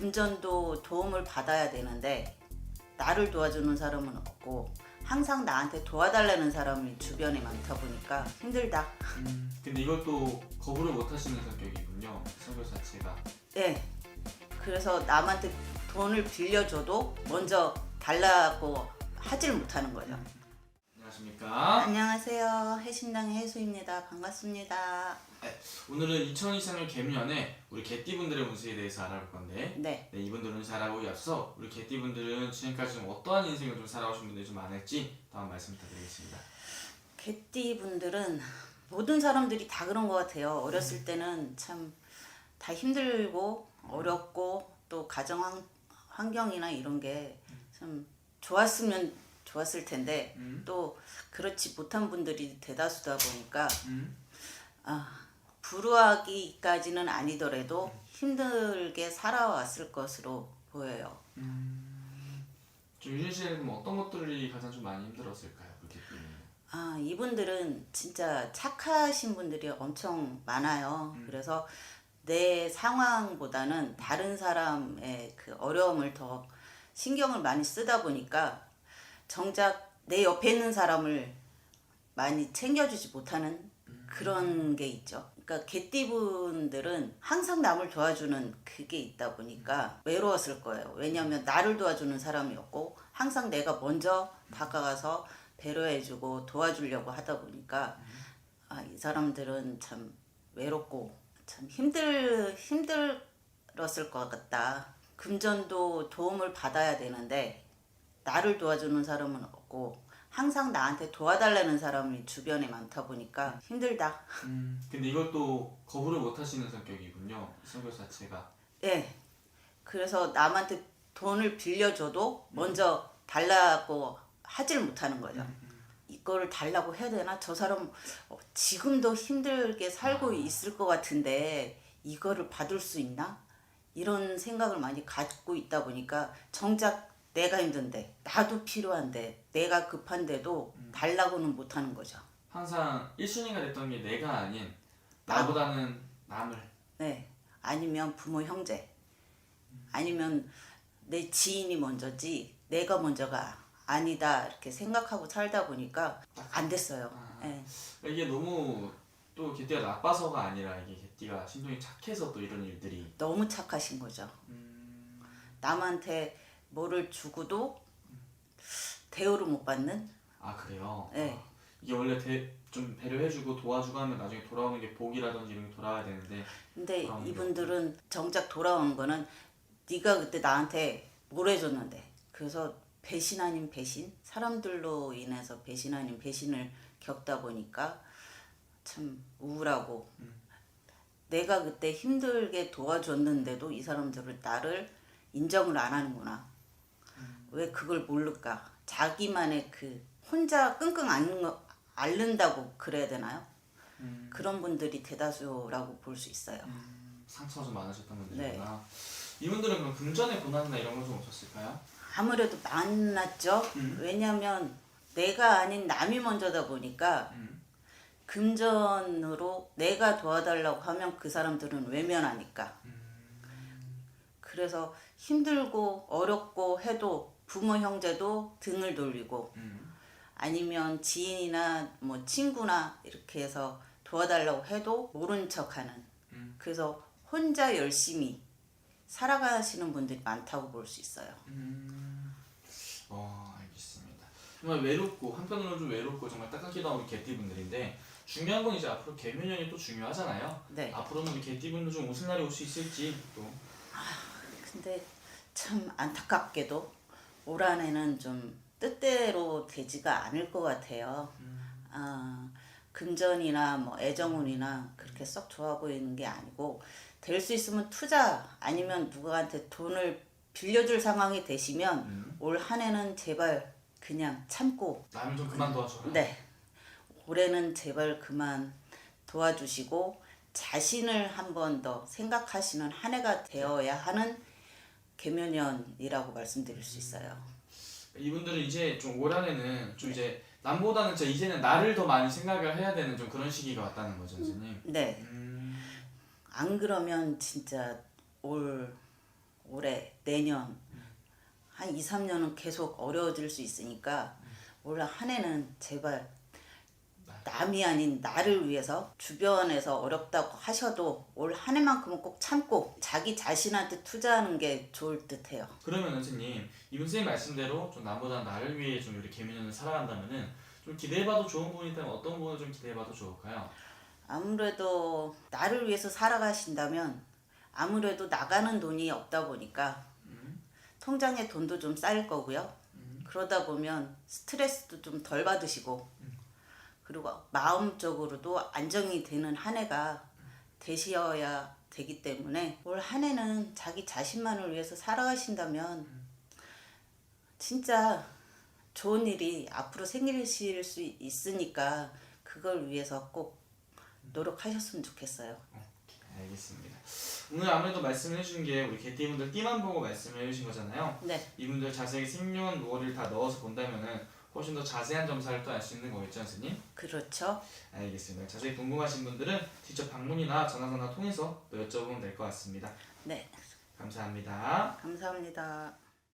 금전도 도움을 받아야 되는데 나를 도와주는 사람은 없고 항상 나한테 도와달라는 사람이 주변에 많다 보니까 힘들다. 근데 이것도 거부를 못 하시는 성격이군요. 성격 자체가. 네. 그래서 남한테 돈을 빌려줘도 먼저 달라고 하질 못하는 거죠. 안녕하십니까. 안녕하세요. 해신당의 해수입니다. 반갑습니다. 오늘은 2023년 개묘년에 우리 개띠분들의 운세에 대해서 알아볼 건데 네. 이분들 운세 알아보기 앞서 우리 개띠분들은 지금까지 좀 어떠한 인생을 좀 살아오신 분들이 좀 많을지 다음 말씀 부탁드리겠습니다. 개띠 분들은 모든 사람들이 다 그런 것 같아요. 어렸을 때는 참 다 힘들고 어렵고 또 가정 환경이나 이런 게 참 좋았으면 좋았을 텐데 또 그렇지 못한 분들이 대다수다 보니까 불우하기까지는 아니더라도 힘들게 살아왔을 것으로 보여요. 좀 유진 씨는 어떤 것들이 가장 좀 많이 힘들었을까요? 그 개띠는? 이분들은 진짜 착하신 분들이 엄청 많아요. 그래서 내 상황보다는 다른 사람의 그 어려움을 더 신경을 많이 쓰다 보니까 정작 내 옆에 있는 사람을 많이 챙겨주지 못하는 그런 게 있죠. 그러니까 개띠분들은 항상 남을 도와주는 그게 있다 보니까 외로웠을 거예요. 왜냐하면 나를 도와주는 사람이 없고 항상 내가 먼저 다가가서 배려해주고 도와주려고 하다 보니까 이 사람들은 참 외롭고 참 힘들었을 것 같다. 금전도 도움을 받아야 되는데 나를 도와주는 사람은 없고 항상 나한테 도와달라는 사람이 주변에 많다 보니까 힘들다. 근데 이것도 거부를 못 하시는 성격이군요. 성격 자체가. 네. 그래서 남한테 돈을 빌려줘도 먼저 달라고 하질 못하는 거죠. 이거를 달라고 해야 되나? 저 사람 지금도 힘들게 살고 있을 것 같은데 이거를 받을 수 있나? 이런 생각을 많이 갖고 있다 보니까 정작 내가 힘든데 나도 필요한데 내가 급한데도 달라고는 못하는 거죠. 항상 1순위가 됐던 게 내가 아닌 나보다는 남을. 네. 아니면 부모 형제 아니면 내 지인이 먼저지 내가 먼저가 아니다 이렇게 생각하고 살다 보니까 안 됐어요. 네. 이게 너무 또 개띠가 나빠서가 아니라 이게 개띠가 신동이 착해서 또 이런 일들이. 너무 착하신 거죠. 남한테 뭐를 주고도 대우를 못 받는? 그래요? 네. 이게 원래 좀 배려해주고 도와주고 하면 나중에 돌아오는 게 복이라든지 이런 게 돌아와야 되는데. 근데 돌아오는 이분들은 정작 돌아오는 거는 네가 그때 나한테 뭘 해줬는데 그래서 배신 아닌 배신? 사람들로 인해서 배신 아닌 배신을 겪다 보니까 참 우울하고 내가 그때 힘들게 도와줬는데도 이 사람들은 나를 인정을 안 하는구나. 왜 그걸 모를까? 자기만의 그 혼자 끙끙 앓는다고 그래야 되나요? 그런 분들이 대다수라고 볼 수 있어요. 상처가 좀 많으셨던 분들이구나. 이분들은 그럼 금전의 고난이나 이런 거 좀 오셨을까요? 아무래도 많았죠. 왜냐하면 내가 아닌 남이 먼저다 보니까 금전으로 내가 도와달라고 하면 그 사람들은 외면하니까. 그래서 힘들고 어렵고 해도 부모 형제도 등을 돌리고 아니면 지인이나 뭐 친구나 이렇게 해서 도와달라고 해도 모른 척하는. 그래서 혼자 열심히 살아가시는 분들이 많다고 볼 수 있어요. 알겠습니다. 정말 외롭고 한편으로는 좀 외롭고 정말 딱딱히 나온 우리 개띠분들인데 중요한 건 이제 앞으로 개묘년이 또 중요하잖아요. 네. 앞으로는 우리 개띠분들 좀 웃을 날이 올 수 있을지 또. 근데 참 안타깝게도 올 한해는 좀 뜻대로 되지가 않을 것 같아요. 금전이나 뭐 애정운이나 그렇게 썩 좋아 보이는 게 아니고 될 수 있으면 투자 아니면 누구한테 돈을 빌려줄 상황이 되시면 올 한해는 제발 그냥 참고 남을 좀 그만 도와줘라. 네. 올해는 제발 그만 도와주시고 자신을 한 번 더 생각하시는 한 해가 되어야 하는 개묘년이라고 말씀드릴 수 있어요. 이분들은 이제 좀 올 한해는 좀 이제 남보다는 이제는 나를 더 많이 생각을 해야 되는 좀 그런 시기가 왔다는 거죠, 선생님. 네. 안 그러면 진짜 올해 내년 한 2, 3년은 계속 어려워질 수 있으니까 올 한 해는 제발 남이 아닌 나를 위해서 주변에서 어렵다고 하셔도 올 한 해만큼은 꼭 참고 자기 자신한테 투자하는 게 좋을 듯해요. 그러면 선생님 이분 선생님 말씀대로 좀 남보다 나를 위해 좀 우리 개미년을 살아간다면은 좀 기대해봐도 좋은 부분이 있다면 어떤 부분을 좀 기대해봐도 좋을까요? 아무래도 나를 위해서 살아가신다면 아무래도 나가는 돈이 없다 보니까 통장에 돈도 좀 쌓일 거고요. 그러다 보면 스트레스도 좀 덜 받으시고 그리고 마음적으로도 안정이 되는 한 해가 되셔야 되기 때문에 올 한 해는 자기 자신만을 위해서 살아가신다면 진짜 좋은 일이 앞으로 생기실 수 있으니까 그걸 위해서 꼭 노력하셨으면 좋겠어요. 알겠습니다. 오늘 아무래도 말씀을 해주신 게 우리 개띠분들 띠만 보고 말씀을 해주신 거잖아요. 네, 이분들 자세히 생년 월일 다 넣어서 본다면은 훨씬 더 자세한 점사를 또 알 수 있는 거겠죠, 선생님? 그렇죠. 알겠습니다. 자세히 궁금하신 분들은 직접 방문이나 전화선화 통해서 또 여쭤보면 될 것 같습니다. 네, 감사합니다. 감사합니다.